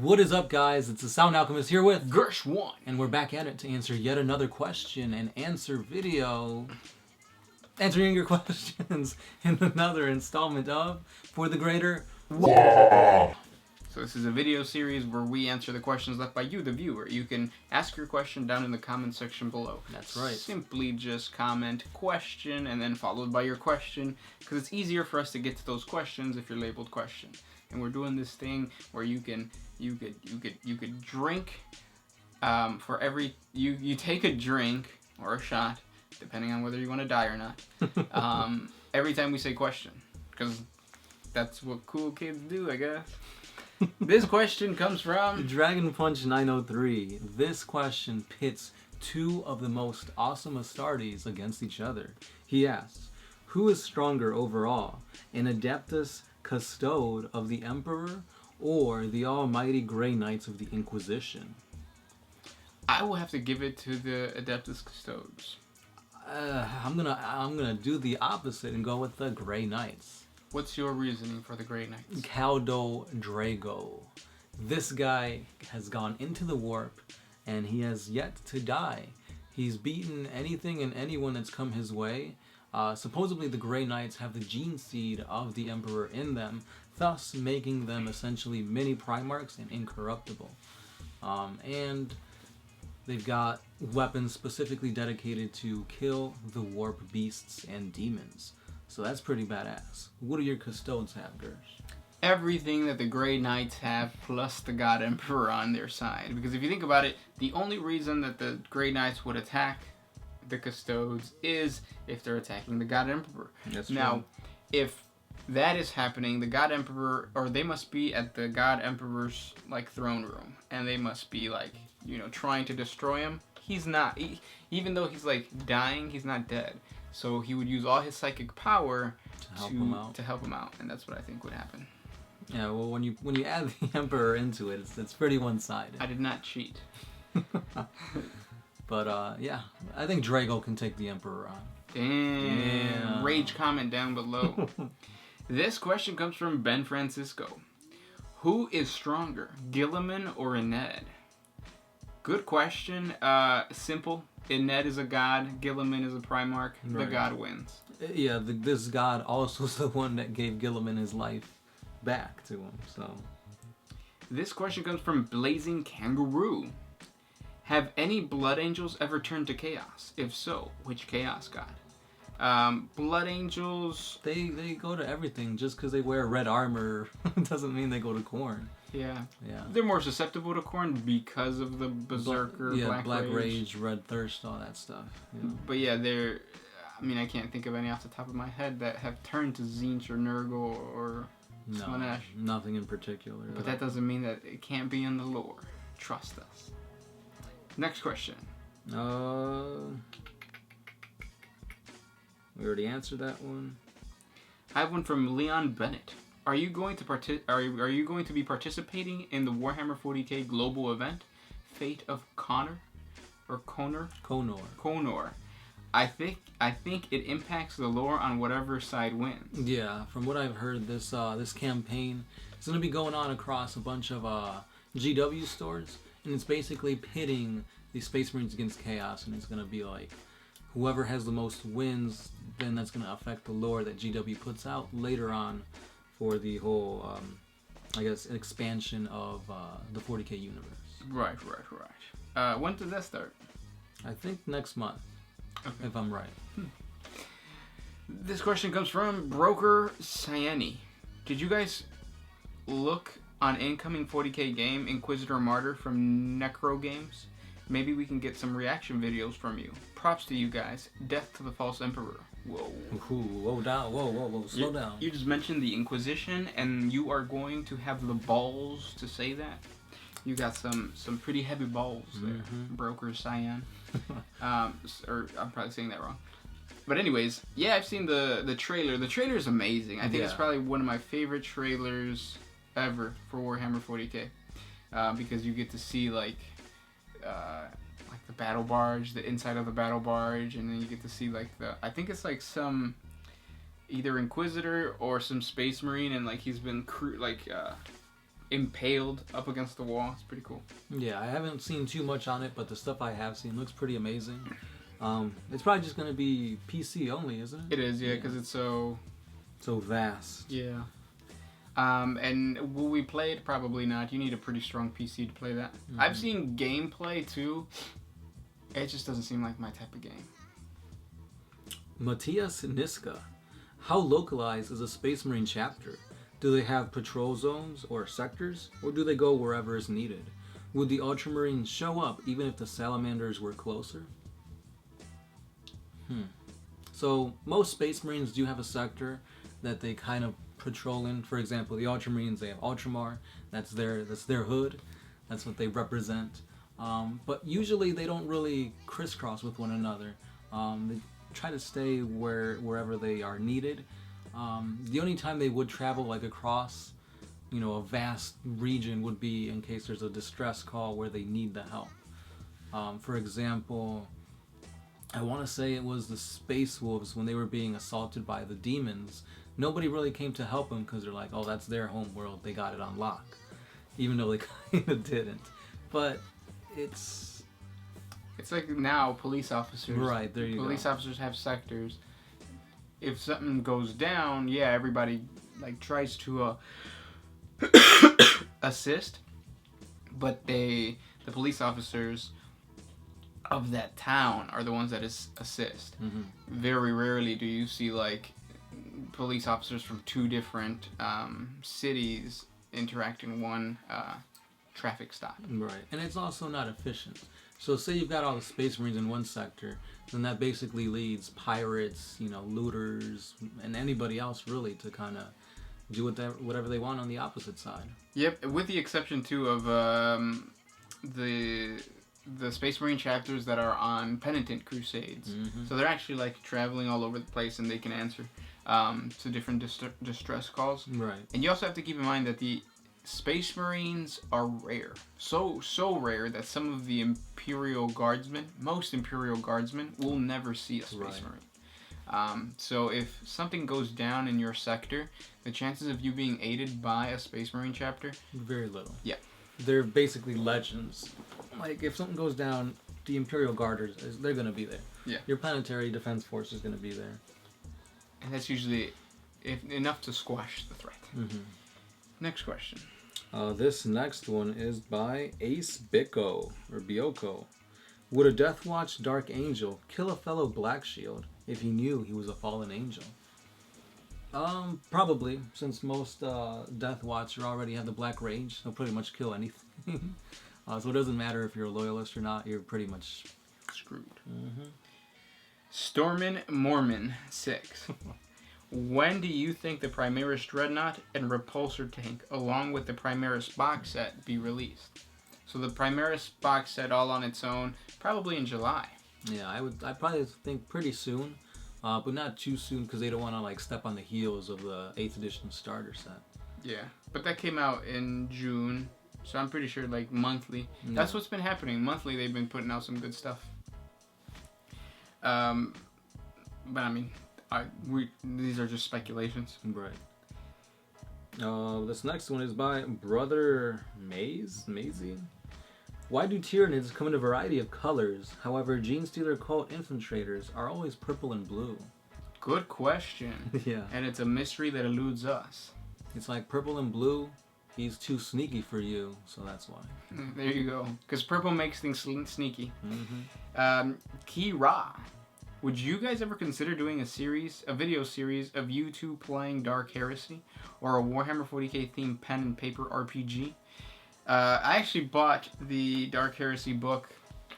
What is up, guys? It's the Sound Alchemist here with Gersh1, and we're back at it to answer yet another question and answer video. Answering your questions in another installment of For the Greater WAAAGH. So this is a video series where we answer the questions left by you, the viewer. You can ask your question down in the comment section below. That's right. Simply just comment question and then followed by your question, because it's easier for us to get to those questions if you're labeled question. And we're doing this thing where you could drink for every you take a drink or a shot, depending on whether you want to die or not. Every time we say question, because that's what cool kids do, I guess. This question comes from Dragon Punch 903. This question pits two of the most awesome astartes against each other. He asks, who is stronger overall, an Adeptus Custode of the Emperor or the almighty Grey Knights of the Inquisition? I will have to give it to the Adeptus Custodes. I'm gonna do the opposite and go with the Grey Knights. What's your reasoning for the Grey Knights? Caldo Drago. This guy has gone into the warp and he has yet to die. He's beaten anything and anyone that's come his way. Supposedly the Grey Knights have the gene seed of the Emperor in them, thus making them essentially mini Primarchs and incorruptible. And they've got weapons specifically dedicated to kill the warp beasts and demons. So that's pretty badass. What do your Custodes have, Gersh? Everything that the Grey Knights have, plus the God Emperor on their side. Because if you think about it, the only reason that the Grey Knights would attack the Custodes is if they're attacking the God Emperor. That's true. Now, if that is happening, the God Emperor, or they must be at the God Emperor's like throne room, and they must be like, you know, trying to destroy him. He's not, even though he's like dying, he's not dead. So he would use all his psychic power to help him out, and that's what I think would happen. Yeah, well, when you add the Emperor into it, it's pretty one-sided. I did not cheat. But yeah, I think Drago can take the Emperor on. Damn. Rage comment down below. This question comes from Ben Francisco. Who is stronger, Guilliman or Ined? Good question. Simple. Ined is a god, Guilliman is a Primarch, right. The god wins. Yeah, this god also is the one that gave Guilliman his life back to him, so. This question comes from Blazing Kangaroo. Have any Blood Angels ever turned to Chaos? If so, which Chaos god? Blood Angels... They go to everything. Just because they wear red armor doesn't mean they go to Khorne. Yeah. They're more susceptible to Khorne because of the Berserker, Black Rage, Red Thirst, all that stuff. You know? But yeah, they're... I mean, I can't think of any off the top of my head that have turned to Tzeentch or Nurgle or Slaanesh. Nothing in particular. But that doesn't mean that it can't be in the lore. Trust us. Next question. We already answered that one. I have one from Leon Bennett. Are you going to be participating in the Warhammer 40k global event, Fate of Connor, or Conor? Conor. I think it impacts the lore on whatever side wins. Yeah, from what I've heard, this campaign is going to be going on across a bunch of GW stores, and it's basically pitting the Space Marines against Chaos, and it's going to be like whoever has the most wins, then that's going to affect the lore that GW puts out later on for the whole, I guess, expansion of the 40k universe. Right. When does that start? I think next month, if I'm right. This question comes from Broker Cyani. Did you guys look on incoming 40k game Inquisitor Martyr from Necro Games? Maybe we can get some reaction videos from you. Props to you guys. Death to the False Emperor. Whoa. Whoa, slow down. You just mentioned the Inquisition, and you are going to have the balls to say that? You got some pretty heavy balls there, Broker Cyan. Or I'm probably saying that wrong. But anyways, yeah, I've seen the trailer. The trailer is amazing. I think it's probably one of my favorite trailers ever for Warhammer 40k. Because you get to see like the battle barge, the inside of the battle barge, and then you get to see like I think it's like some either Inquisitor or some Space Marine, and like he's been impaled up against the wall. It's pretty cool. Yeah, I haven't seen too much on it, but the stuff I have seen looks pretty amazing. It's probably just going to be PC only, isn't it? It is, yeah, because it's so vast. Yeah. And will we play it? Probably not. You need a pretty strong PC to play that. Mm-hmm. I've seen gameplay too. It just doesn't seem like my type of game. Matthias Niska. How localized is a Space Marine chapter? Do they have patrol zones or sectors? Or do they go wherever is needed? Would the Ultramarines show up even if the Salamanders were closer? So most Space Marines do have a sector that they kind of patrol in. For example, the Ultramarines, they have Ultramar. That's their hood. That's what they represent. But usually they don't really crisscross with one another. They try to stay wherever they are needed. The only time they would travel like across, a vast region would be in case there's a distress call where they need the help. For example, I want to say it was the Space Wolves when they were being assaulted by the demons. Nobody really came to help them because they're like, oh, that's their home world. They got it on lock. Even though they kind of didn't. But it's like now police officers. Right, there you go. Police officers have sectors. If something goes down, yeah, everybody like tries to assist. But the police officers of that town are the ones that assist. Mm-hmm. Very rarely do you see like police officers from two different cities interact in one traffic stop. Right, and it's also not efficient. So say you've got all the Space Marines in one sector, then that basically leads pirates, looters, and anybody else really to kind of do whatever they want on the opposite side. Yep, with the exception too of the Space Marine chapters that are on penitent crusades. Mm-hmm. So they're actually like traveling all over the place and they can answer to different distress calls. Right. And you also have to keep in mind that the Space Marines are rare. So rare that some of the most Imperial Guardsmen will never see a Space Marine. So if something goes down in your sector, the chances of you being aided by a Space Marine chapter? Very little. Yeah. They're basically legends. Like, if something goes down, the Imperial Guarders, they're going to be there. Yeah. Your Planetary Defense Force is going to be there. And that's usually enough to squash the threat. Mm-hmm. Next question. This next one is by Ace Bioko. Would a Deathwatch Dark Angel kill a fellow Black Shield if he knew he was a fallen angel? Probably, since most Deathwatch already have the Black Rage, they'll pretty much kill anything. So it doesn't matter if you're a loyalist or not, you're pretty much screwed. Mm-hmm. Stormin Mormon 6. When do you think the Primaris Dreadnought and Repulsor tank, along with the Primaris box set, be released? So the Primaris box set all on its own, probably in July. Yeah, I'd probably think pretty soon, but not too soon because they don't want to like step on the heels of the 8th edition starter set. Yeah, but that came out in June, so I'm pretty sure like monthly. Yeah. That's what's been happening. Monthly, they've been putting out some good stuff. But I mean, these are just speculations. Right. This next one is by Brother Maisie. Why do Tyranids come in a variety of colors? However, Genestealer Cult Infiltrators are always purple and blue. Good question. Yeah. And it's a mystery that eludes us. It's like purple and blue. He's too sneaky for you, so that's why. There you go. Because purple makes things sneaky. Mm-hmm. Kira. Would you guys ever consider doing a video series of you two playing Dark Heresy or a Warhammer 40k themed pen and paper RPG? I actually bought the Dark Heresy book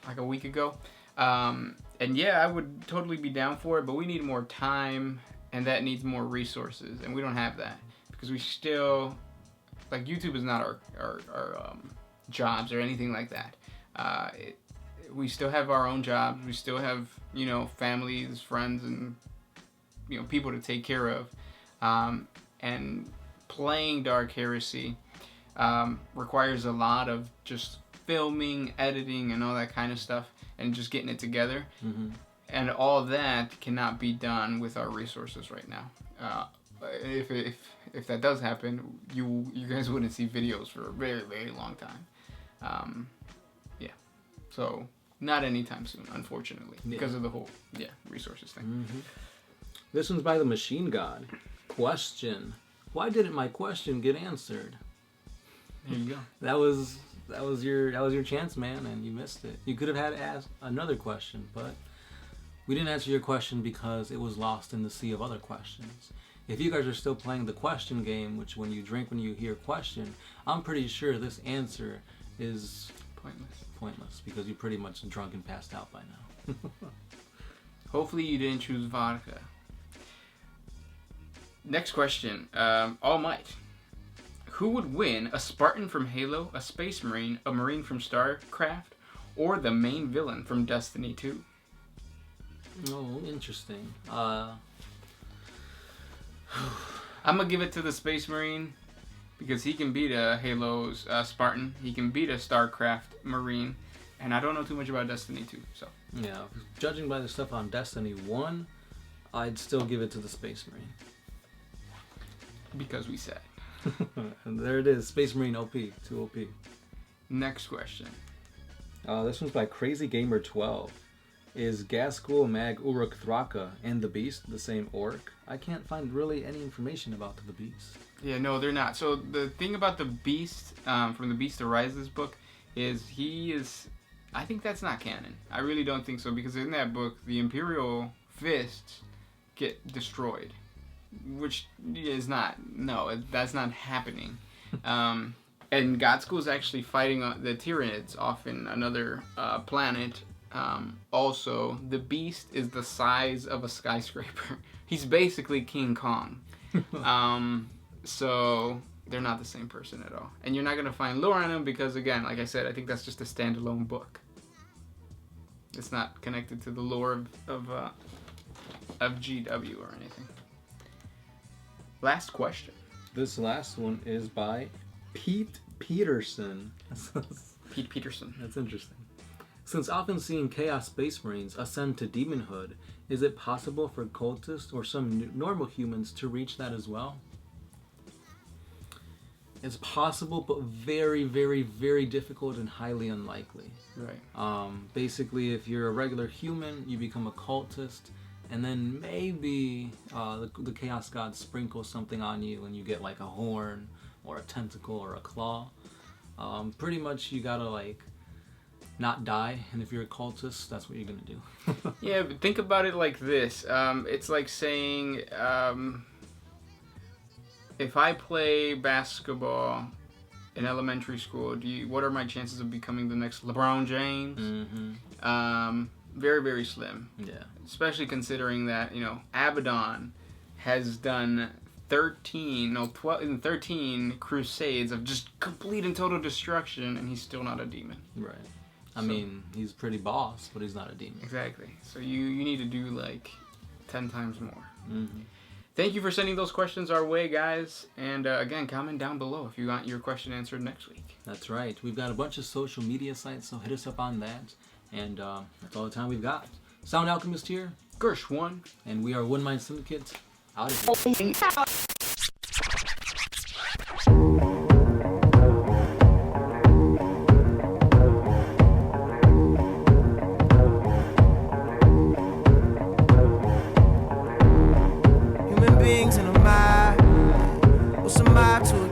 like a week ago. And yeah, I would totally be down for it, but we need more time and that needs more resources. And we don't have that because we still, like, YouTube is not our jobs or anything like that. We still have our own jobs. We still have, families, friends, and, people to take care of. And playing Dark Heresy requires a lot of just filming, editing, and all that kind of stuff, and just getting it together. Mm-hmm. And all that cannot be done with our resources right now. If if that does happen, you guys wouldn't see videos for a very, very long time. Yeah. So, not anytime soon, unfortunately, because of the whole, resources thing. Mm-hmm. This one's by the Machine God. Question: why didn't my question get answered? There you go. That was your chance, man, and you missed it. You could have had to ask another question, but we didn't answer your question because it was lost in the sea of other questions. If you guys are still playing the question game, which when you drink when you hear question, I'm pretty sure this answer is pointless because you're pretty much drunk and passed out by now. Hopefully you didn't choose vodka. Next question. All Might. Who would win, a Spartan from Halo, a Space Marine, a Marine from StarCraft, or the main villain from Destiny 2? Oh, interesting. I'm going to give it to the Space Marine because he can beat a Halo's Spartan. He can beat a StarCraft Marine. And I don't know too much about Destiny 2, so. Yeah, judging by the stuff on Destiny 1, I'd still give it to the Space Marine. Because we said. And there it is, Space Marine OP, 2 OP. Next question. This one's by Crazy Gamer 12. Is Ghazghkull, Mag, Uruk, Thraka, and the Beast the same orc? I can't find really any information about the Beast. Yeah, no, they're not. So the thing about the Beast, from the Beast Arises book, is he is... I think that's not canon. I really don't think so, because in that book, the Imperial fists get destroyed. Which is not... No, that's not happening. And Ghazghkull is actually fighting the Tyranids off in another planet. Also, the Beast is the size of a skyscraper. He's basically King Kong. So they're not the same person at all. And you're not going to find lore on him because, again, like I said, I think that's just a standalone book. It's not connected to the lore of GW or anything. Last question. This last one is by Pete Peterson. Pete Peterson. That's interesting. Since often seeing Chaos Space Marines ascend to Demonhood, is it possible for cultists or some normal humans to reach that as well? It's possible, but very, very, very difficult and highly unlikely. Right. Basically, if you're a regular human, you become a cultist, and then maybe the Chaos Gods sprinkle something on you and you get like a horn or a tentacle or a claw. Pretty much you gotta like not die, and if you're a cultist, that's what you're gonna do. Yeah, but think about it like this. It's like saying, if I play basketball in elementary school, what are my chances of becoming the next LeBron James? Mm-hmm. Very, very slim. Yeah. Especially considering that, Abaddon has done 13 crusades of just complete and total destruction, and he's still not a demon. Right. I mean, he's pretty boss, but he's not a demon. Exactly. So you need to do like 10 times more. Mm-hmm. Thank you for sending those questions our way, guys. And again, comment down below if you want your question answered next week. That's right. We've got a bunch of social media sites, so hit us up on that. And that's all the time we've got. Sound Alchemist here. Gersh1. And we are One Mind Syndicate. Out of here. Human beings in a mind. What's a mind to